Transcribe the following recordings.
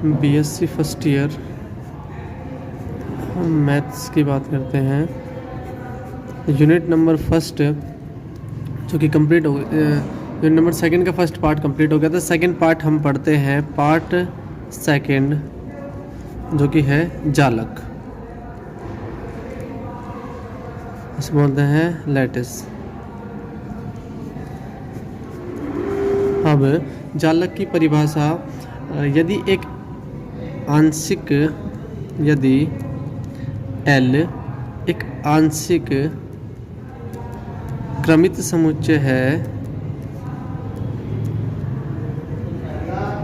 BSc first year maths की बात करते हैं। यूनिट नंबर फर्स्ट जो कि कंप्लीट हो यूनिट नंबर सेकंड का फर्स्ट पार्ट कंप्लीट हो गया था। सेकंड पार्ट हम पढ़ते हैं, पार्ट सेकंड, जो कि है जालक, इसे बोलते हैं लैटिस। अब जालक की परिभाषा, यदि L एक आंशिक क्रमित समुच्चय है,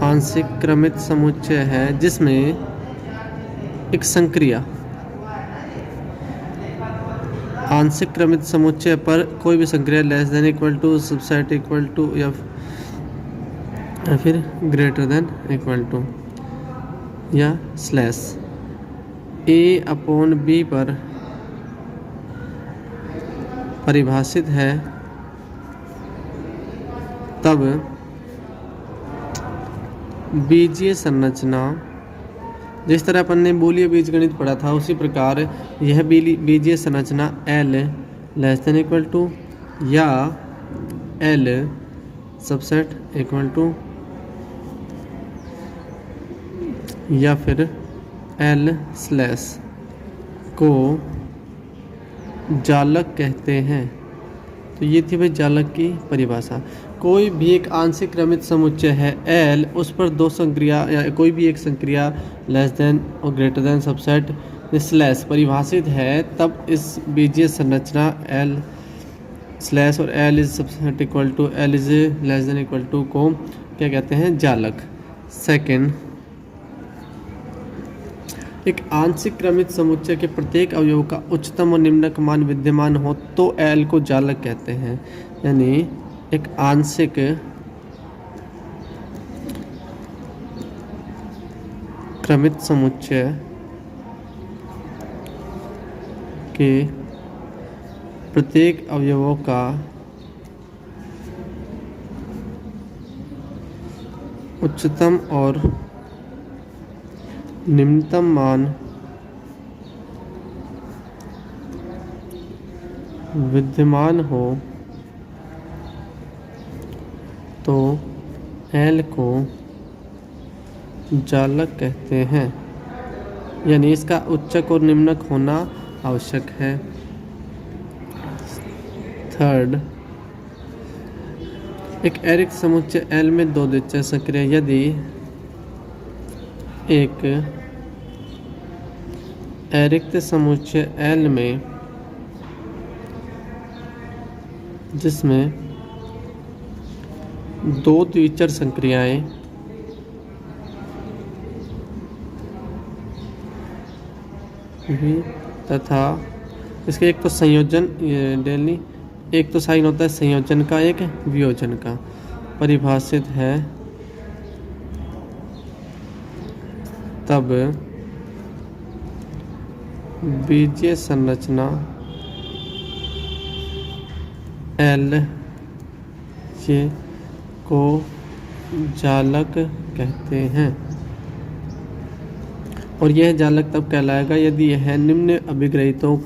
आंशिक क्रमित समुच्चय है जिसमें एक संक्रिया, आंशिक क्रमित समुच्चय पर कोई भी संक्रिया less than equal to, subset equal to या फिर ग्रेटर देन इक्वल टू या स्लैश A/B पर परिभाषित है, तब बीजीय संरचना, जिस तरह अपन ने बूलियन बीजगणित पढ़ा था उसी प्रकार यह बीजीय संरचना L less than equal to या L सबसेट इक्वल टू या फिर L स्लैश को जालक कहते हैं। तो ये थी भाई जालक की परिभाषा। कोई भी एक आंशिक क्रमित समुच्चय है L, उस पर दो संक्रिया या कोई भी एक संक्रिया लेस देन और ग्रेटर देन सबसेट स्लैश परिभाषित है, तब इस बीजीय संरचना L स्लैश और L is subset equal to L is less than equal to को क्या कहते हैं, जालक। सेकंड, एक आंशिक क्रमित समुच्चय के प्रत्येक अवयव का उच्चतम और निम्नक मान विद्यमान हो तो L को जालक कहते हैं। यानी एक आंशिक क्रमित समुच्चय के प्रत्येक अवयवों का उच्चतम और निम्नतम मान विद्यमान हो तो L को जालक कहते हैं। यानी इसका उच्चक और निम्नक होना आवश्यक है। थर्ड, एक एरिक्त समुच्चय L में दो द्वितीय संक्रिया, यदि एक एरिक्त समुच्चय L में जिसमें दो द्विचर संक्रियाएं भी तथा इसके एक तो संयोजन डेली, एक तो साइन होता है संयोजन का, एक वियोजन का, परिभाषित है, तब बीजीय संरचना L को जालक कहते हैं। और यह जालक तब कहलाएगा यदि यह निम्न अभिग्रहितों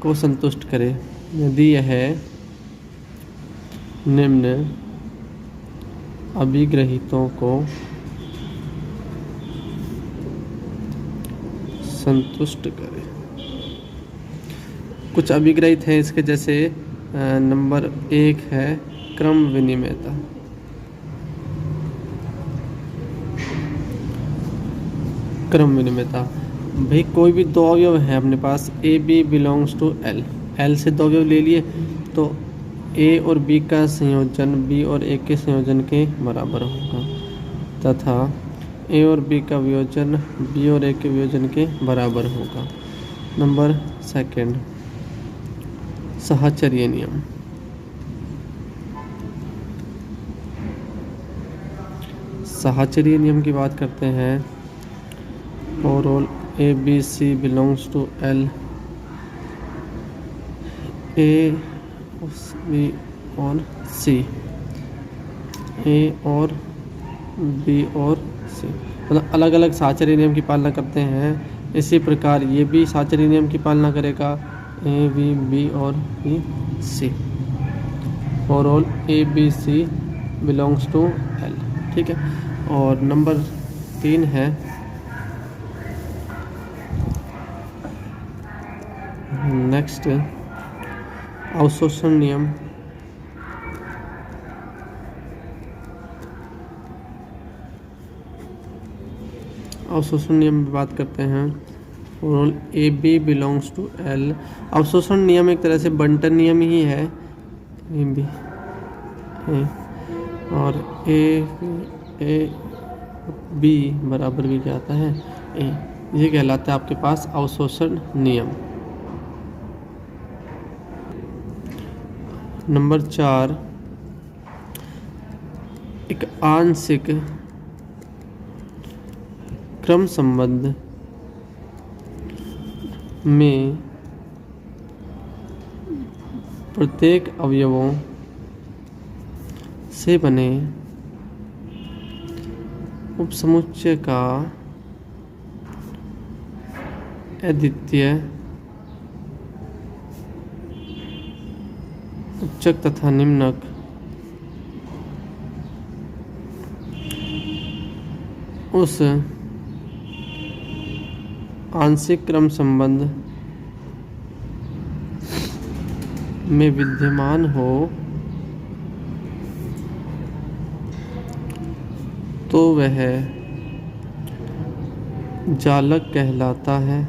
को संतुष्ट करे। यदि यह निम्न अभिग्रहितों को संतुष्ट करे। कुछ अभिग्रहित हैं इसके, जैसे नंबर 1 है क्रम विनिमयता। क्रम विनिमयता भाई कोई भी दो अवयव है अपने पास, A B belongs to L, L से दो अवयव ले लिए तो A और B का संयोजन B और A के संयोजन के बराबर होगा, तथा A और B का वियोजन B और A के वियोजन के बराबर होगा। नंबर 2, साहचर्य नियम। साहचर्य नियम की बात करते हैं। और all A B C belongs to L, A B और C, A और B और C मतलब अलग अलग साचरी नियम की पालना करते हैं, इसी प्रकार ये भी साचरी नियम की पालना करेगा, ए बी बी और B C, for all A B C belongs to L. ठीक है। और नंबर 3 है नेक्स्ट अवशोषण नियम। अवशोषण नियम में बात करते हैं, for all A B belongs to L. अवशोषण नियम एक तरह से बंटन नियम ही है, ए बी ए और ए बी बराबर भी क्या आता है ए, ये कहलाता है आपके पास अवशोषण नियम। नंबर 4 एक आंशिक क्रम संबंध में प्रत्येक अवयवों से बने उपसमुच्चय का अद्वितीय उच्चक तथा निम्नक उस आंशिक क्रम संबंध में विद्यमान हो तो वह जालक कहलाता है।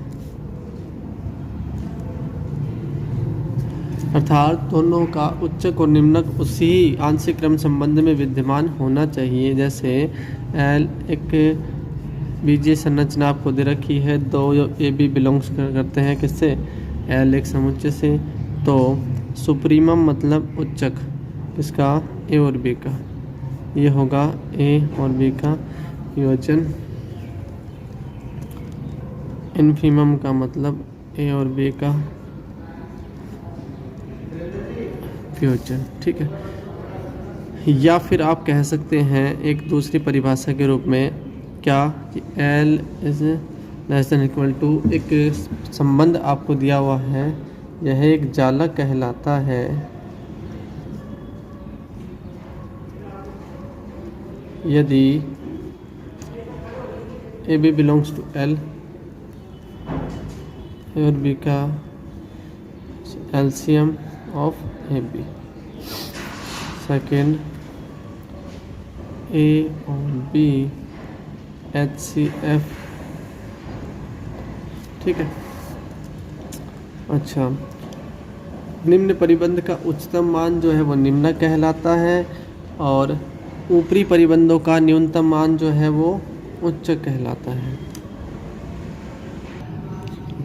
अर्थात दोनों का उच्चक और निम्नक उसी आंशिक क्रम संबंध में विद्यमान होना चाहिए। जैसे एल एक बीजीय संरचना आपको दे रखी है, दो ए बी बिलोंग्स करते हैं किससे, एल एक समुच्चय से, तो सुप्रीमम मतलब उच्चक किसका, ए और बी का, ये होगा ए और बी का योजन। इन्फीमम का मतलब ए और बी का वियोजन। ठीक है। या फिर आप कह सकते हैं एक दूसरी परिभाषा के रूप में क्या कि L is less than equal to, एक संबंध आपको दिया हुआ है, यह एक जालक कहलाता है यदि A B belongs to L और बी का LCM of A B, second A और बी HCF। ठीक है। अच्छा, निम्न परिबंध का उच्चतम मान जो है वो निम्नक कहलाता है और ऊपरी परिबंधों का न्यूनतम मान जो है वो उच्चक कहलाता है।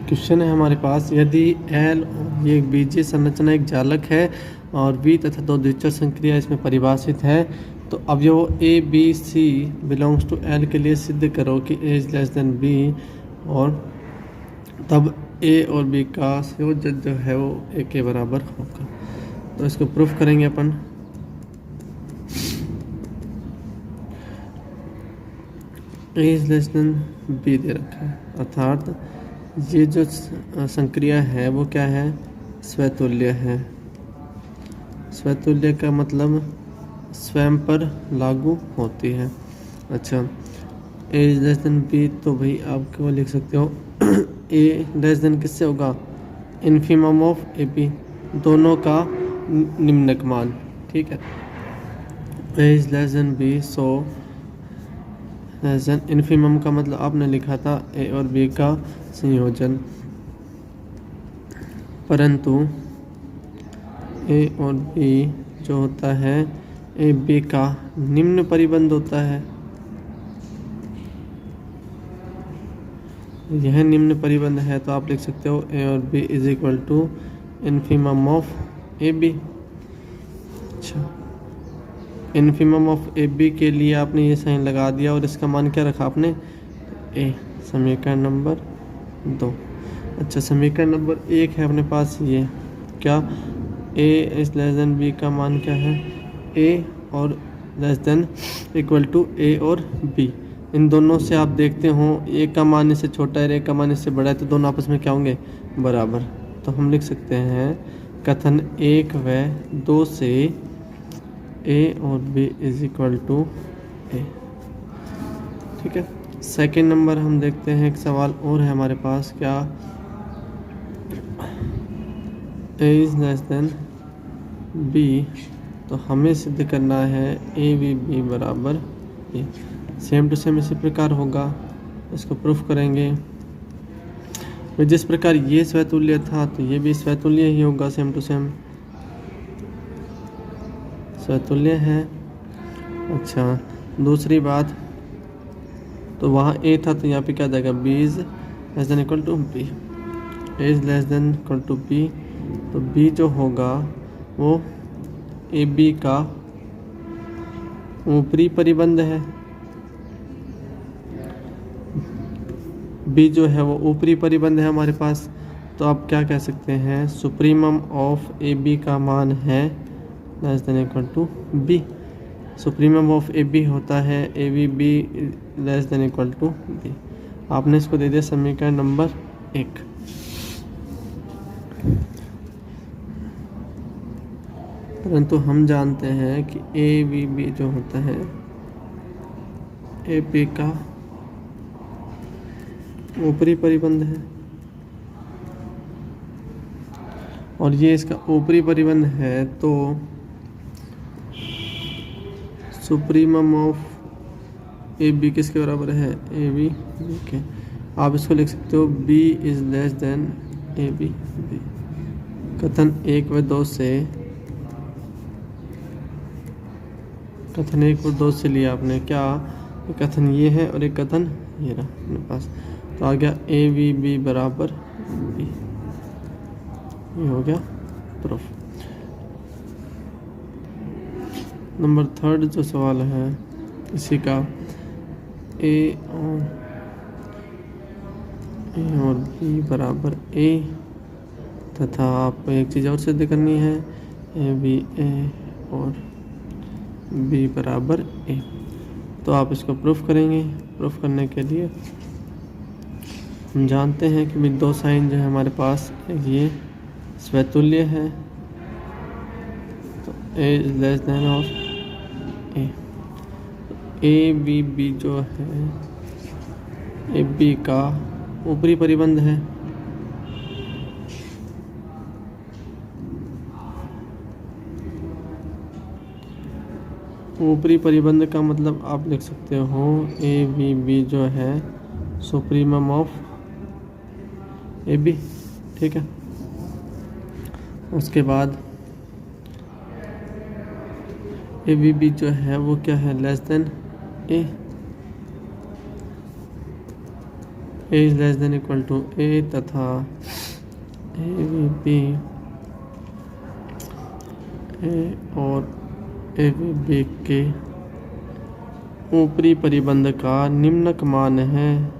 क्वेश्चन है हमारे पास, यदि एल ये एक बीजीय संरचना एक जालक है और बी तथा दो द्विचर संक्रिया इसमें परिभाषित है, तो अब जो A B C belongs to L के लिए सिद्ध करो कि A is less than B, और तब ए और बी का संयोजन जो है वो ए के बराबर होगा। तो इसको प्रूफ करेंगे अपन। ए इज लेस देन बी दे रखा है, अर्थात ये जो संक्रिया है वो क्या है, स्वतुल्य है। स्वतुल्य का मतलब स्वयं पर लागू होती है। अच्छा, ए इज लेस देन बी, तो भाई आप क्या लिख सकते हो, ए लेस देन किससे होगा, इन्फीमम ऑफ ए बी, दोनों का निम्नक मान। ठीक है। A is less than B, so less than infimum का मतलब आपने लिखा था ए और बी का संयोजन, परंतु ए और बी जो होता है ए बी का निम्न परिबंध होता है। यह निम्न परिबंध है तो आप लिख सकते हो ए और B is equal to infimum of A B. अच्छा, इन्फीमम ऑफ ए बी के लिए आपने ये साइन लगा दिया और इसका मान क्या रखा आपने, ए, समीकरण नंबर 2। अच्छा, समीकरण नंबर 1 है अपने पास, ये क्या, ए इज लेस देन बी का मान क्या है, ए और less than equal to A और बी, इन दोनों से आप देखते हो ए का मान इससे छोटा है, ए का मान इससे बड़ा है, तो दोनों आपस में क्या होंगे, बराबर। तो हम लिख सकते हैं कथन 1 व 2 से ए और B is equal to A. ठीक है। सेकेंड नंबर हम देखते हैं, एक सवाल और है हमारे पास, क्या A is less than B. तो हमें सिद्ध करना है ए बी बराबर ए। सेम टू सेम इसी प्रकार होगा, इसको प्रूफ करेंगे। तो जिस प्रकार ये स्वतुल्य था तो ये भी स्वतुल्य ही होगा, सेम टू सेम स्वतुल्य है। अच्छा, दूसरी बात, तो वहाँ ए था तो यहाँ पे क्या जाएगा, B is less than equal to B. A is less than equal to B, तो बी जो होगा वो ए बी का ऊपरी परिबंध है। बी जो है वो ऊपरी परिबंध है हमारे पास। तो आप क्या कह सकते हैं, सुप्रीमम ऑफ ए बी का मान है less than equal to B. Supremum of A B होता है A B B less than equal to B. आपने इसको दे दिया समीकरण नंबर 1। परंतु हम जानते हैं कि ए बी बी जो होता है ए बी का ऊपरी परिबंध है, और ये इसका ऊपरी परिबंध है, तो सुप्रीमम ऑफ ए बी किसके बराबर है, ए बी बी के। आप इसको लिख सकते हो B is less than A B B. कथन 1 व 2 से, कथन 1 और 2 से लिया आपने क्या, एक कथन ये है और एक कथन ये रहा अपने पास। तो आ गया ए बी बी बराबर बी, ये हो गया प्रूफ। नंबर 3 जो सवाल है इसी का, ए और बी बराबर ए, तथा आपको एक चीज़ और सिद्ध करनी है, ए बी ए और बी बराबर ए। तो आप इसको प्रूफ करेंगे। प्रूफ करने के लिए हम जानते हैं कि भी दो साइन जो है हमारे पास, ये स्वतुल्य है, तो A is less than of A B B जो है ए बी का ऊपरी परिबंध है। ऊपरी परिबंध का मतलब आप लिख सकते हो ए बी बी जो है सुप्रीमम ऑफ ए बी। ठीक है। उसके बाद ए बी बी जो है वो क्या है, less than A. A is less than equal to A, तथा ए बी बी ए और ए बी बी के ऊपरी परिबंध का निम्नक मान है।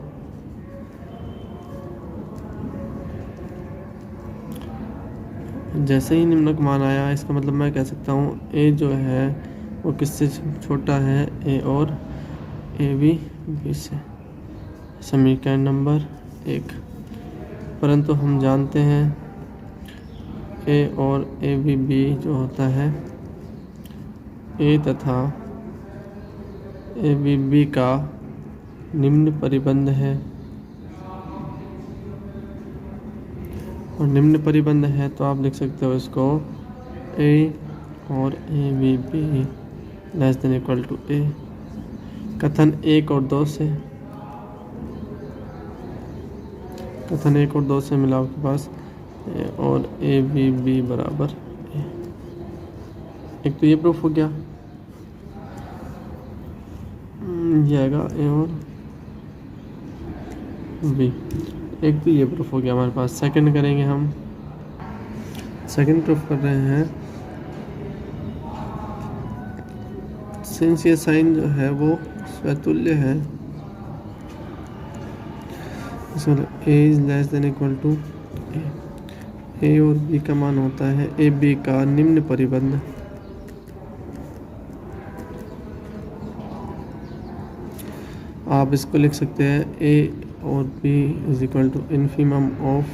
जैसे ही निम्नक मान आया, इसका मतलब मैं कह सकता हूँ ए जो है वो किससे छोटा है, ए और ए बी बी से। समीकरण नंबर 1। परंतु हम जानते हैं ए और ए बी बी जो होता है ए तथा ए बी बी का निम्न परिबंध है, और निम्न परिबंध है तो आप लिख सकते हो इसको ए और A B B less than equal to A. कथन 1 और 2 से, कथन 1 और 2 से मिला आपके पास ए और ए बी बी बराबर ए। एक तो ये प्रूफ हो गया, ये आएगा ए और बी। एक तो ये प्रूफ हो गया हमारे पास। सेकंड करेंगे हम, सेकंड प्रूफ कर रहे हैं, सिंस ये साइन जो है वो स्वतुल्य है, इसमें A is less than equal to A और बी का मान होता है ए बी का निम्न परिबंध। आप इसको लिख सकते हैं ए और B is equal to infimum of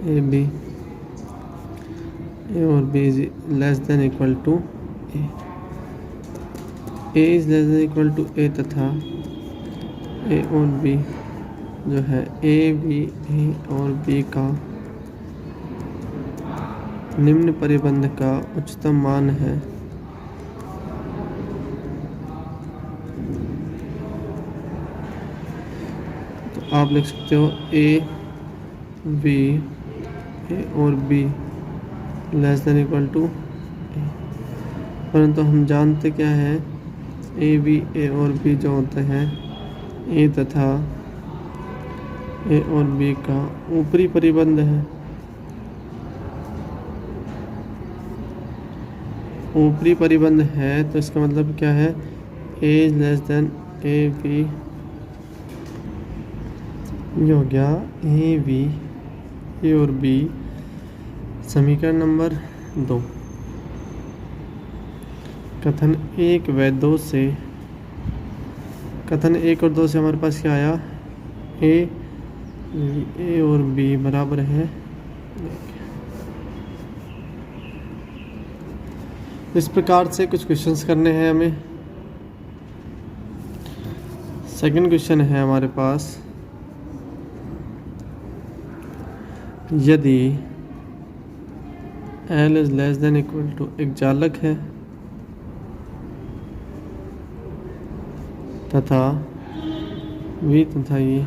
A B, A और B is less than equal to A is less than equal to A तथा ए और बी जो है ए और बी का निम्न परिबंध का उच्चतम मान है। तो आप लिख सकते हो ए और B less than equal to A, परंतु हम जानते क्या है ए और बी जो होते हैं ए तथा ए और बी का ऊपरी परिबंध है। ऊपरी परिबंध है तो इसका मतलब क्या है A is less than A B, ये हो गया ए और बी समीकरण नंबर 2। कथन 1 व 2 से, कथन 1 और 2 से हमारे पास क्या आया ए और बी बराबर है। इस प्रकार से कुछ क्वेश्चंस करने हैं हमें। सेकंड क्वेश्चन है हमारे पास, यदि L is less than equal to एक जालक है तथा V तथा ये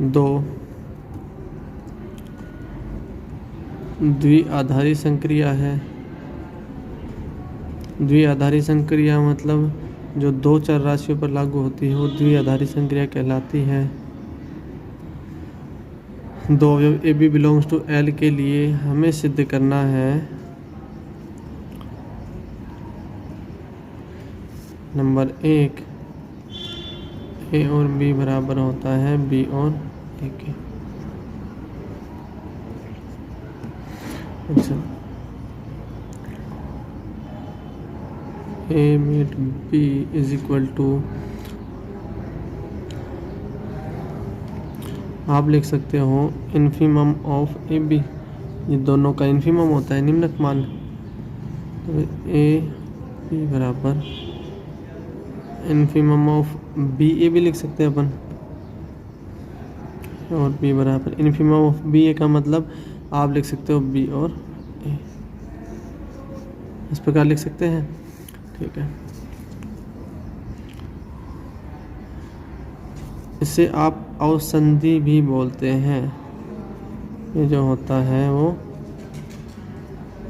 दो द्विआधारी संक्रिया है। द्विआधारी संक्रिया मतलब जो दो चर राशियों पर लागू होती है वो द्विआधारी संक्रिया कहलाती है। दो अवयव A B belongs to L के लिए हमें सिद्ध करना है नंबर 1 ए और बी बराबर होता है बी और ए के। अच्छा, A meet B is equal to, आप लिख सकते हो इन्फीमम ऑफ ए बी, ये दोनों का इन्फीमम होता है निम्नक मान। तो ए बी बराबर इन्फीमम ऑफ बी ए भी लिख सकते हैं अपन, और बी बराबर इन्फीमम ऑफ बी ए का मतलब आप लिख सकते हो बी और ए, इस प्रकार लिख सकते हैं। ठीक है, इसे आप अवसंधि भी बोलते हैं। ये जो होता है वो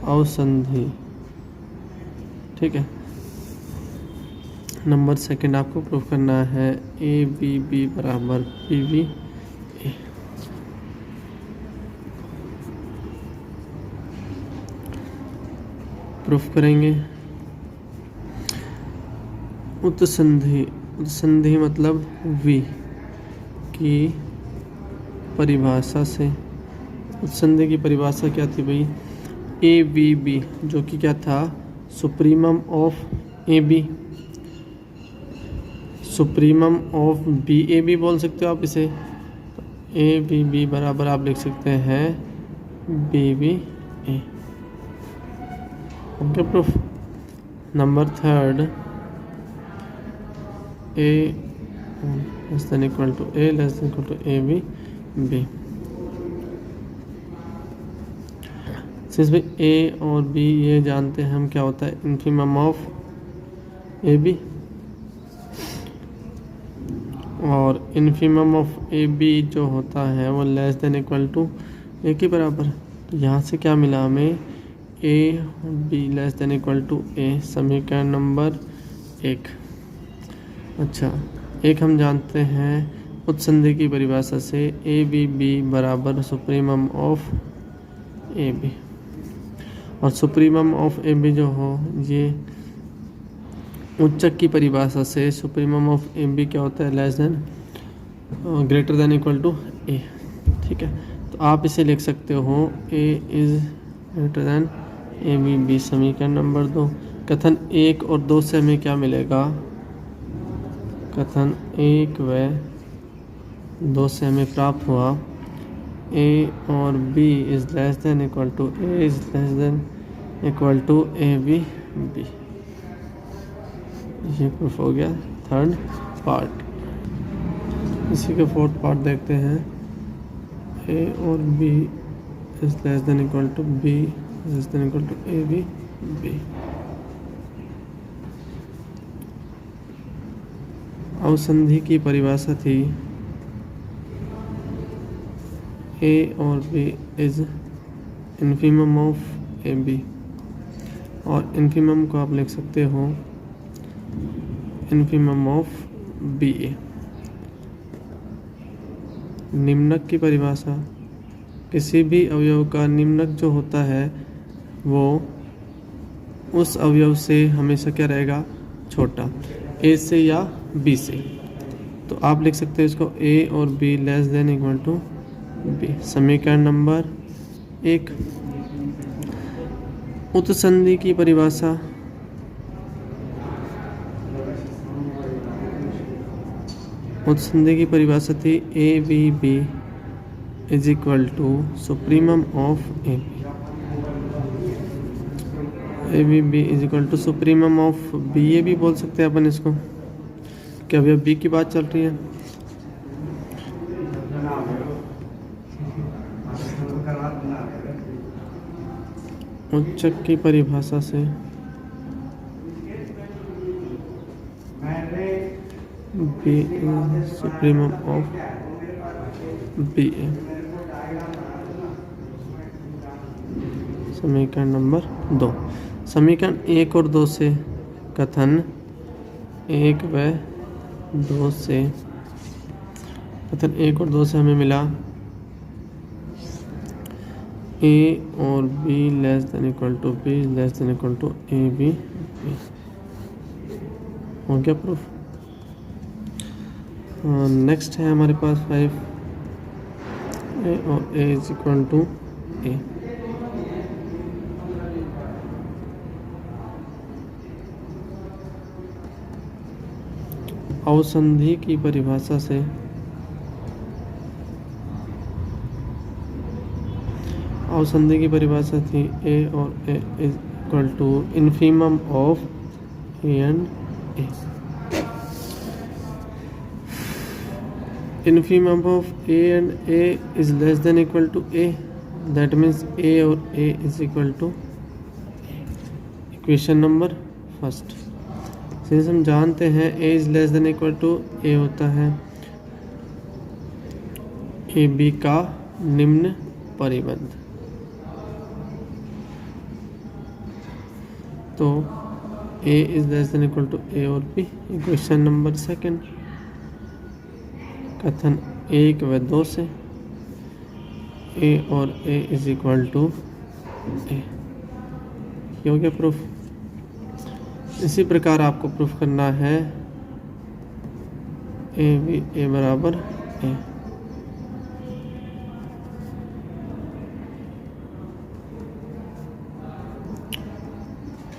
अवसंधि। ठीक है, नंबर सेकंड आपको प्रूफ करना है ए बी बी बराबर पी बी ए। प्रूफ करेंगे। उत्संधि, उत्संधि मतलब वी की परिभाषा से, उत्संधि की परिभाषा क्या थी भाई, ए बी बी जो कि क्या था supremum of A B, supremum of B A B बोल सकते हो आप इसे। ए बी बी बराबर आप लिख सकते हैं B B A. Okay, proof. Number third, A less than equal to A less than equal to A B B. Since भाई ए और बी ये जानते हैं हम क्या होता है इन्फीमम ऑफ ए बी, और इन्फीमम ऑफ ए बी जो होता है वो लेस देन इक्वल टू ए के बराबर। तो यहाँ से क्या मिला हमें ए और B less than equal to A, समीकरण नंबर 1। अच्छा, एक हम जानते हैं उत्संधि की परिभाषा से ए बी बी बराबर सुप्रीमम ऑफ ए बी, और सुप्रीमम ऑफ ए बी जो हो ये उच्चक की परिभाषा से सुप्रीमम ऑफ ए बी क्या होता है less than greater than equal to A. ठीक है, तो आप इसे लिख सकते हो A is greater than A B B, समीकरण नंबर 2। कथन 1 और 2 से हमें क्या मिलेगा कथन 1 व 2 से हमें प्राप्त हुआ a और b is less than equal to a is less than equal to a b b। ये प्रूफ हो गया थर्ड पार्ट। इसी का फोर्थ पार्ट देखते हैं। a और b is less than equal to b less than equal to a b b। अवसंधि की परिभाषा थी a और b is infimum of A B, और इन्फीमम को आप लिख सकते हो इन्फीमम ऑफ बी ए। निम्नक की परिभाषा, किसी भी अवयव का निम्नक जो होता है वो उस अवयव से हमेशा क्या रहेगा, छोटा, ए से या बी से। तो आप लिख सकते हैं इसको ए और B less than equal to B. समीकरण नंबर 1। उत्संधि की परिभाषा, उत्संधि की परिभाषा थी A B B is equal to supremum of A B B is equal to supremum of B A भी बोल सकते हैं अपन इसको। क्या अभी बी की बात चल रही है? उच्चक की परिभाषा से B is supremum of B A. समीकरण नंबर 2। समीकरण 1 और 2 से कथन 1 व 2 से, कथन 1 और 2 से हमें मिला a और b less than equal to b less than equal to a b b। हो गया प्रूफ। नेक्स्ट है हमारे पास 5 a और a is equal to a। अवसंधि की परिभाषा से अवसंधि की परिभाषा थी a और a is equal to infimum of a and a। Infimum of a and a is less than equal to a, that means a और a is equal to. Equation number first, since हम जानते हैं a is less than equal to a होता है A B का निम्न परिबंध, तो a is less than equal to a और b। इक्वेशन नंबर सेकंड, कथन 1 व 2 से a और a is equal to a। ये हो गया प्रूफ। इसी प्रकार आपको प्रूफ करना है a b a बराबर a।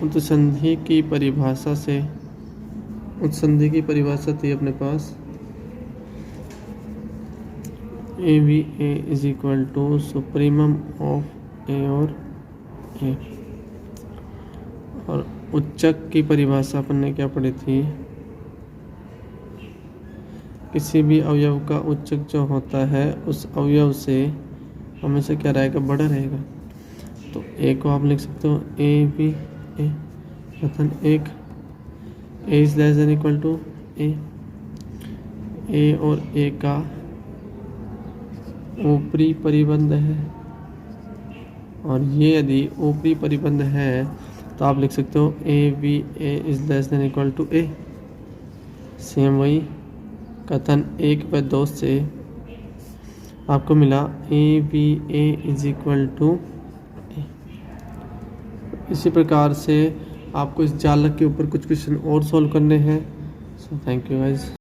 उत्संधि की परिभाषा से, उत्संधि की परिभाषा थी अपने पास A B A is equal to supremum of A और ए। और उच्चक की परिभाषा अपन ने क्या पढ़ी थी, किसी भी अवयव का उच्चक जो होता है उस अवयव से हमेशा क्या रहेगा, बड़ा रहेगा। तो ए को आप लिख सकते हो ए बी ए। कथन 1 A is less than equal to A और ए का ऊपरी परिबंध है, और ये यदि ऊपरी परिबंध है तो आप लिख सकते हो A B A is less than equal to A. Same वही कथन 1 व 2 से आपको मिला A B A is equal to A. इसी प्रकार से आपको इस जालक के ऊपर कुछ क्वेश्चन और सॉल्व करने हैं। So thank you guys.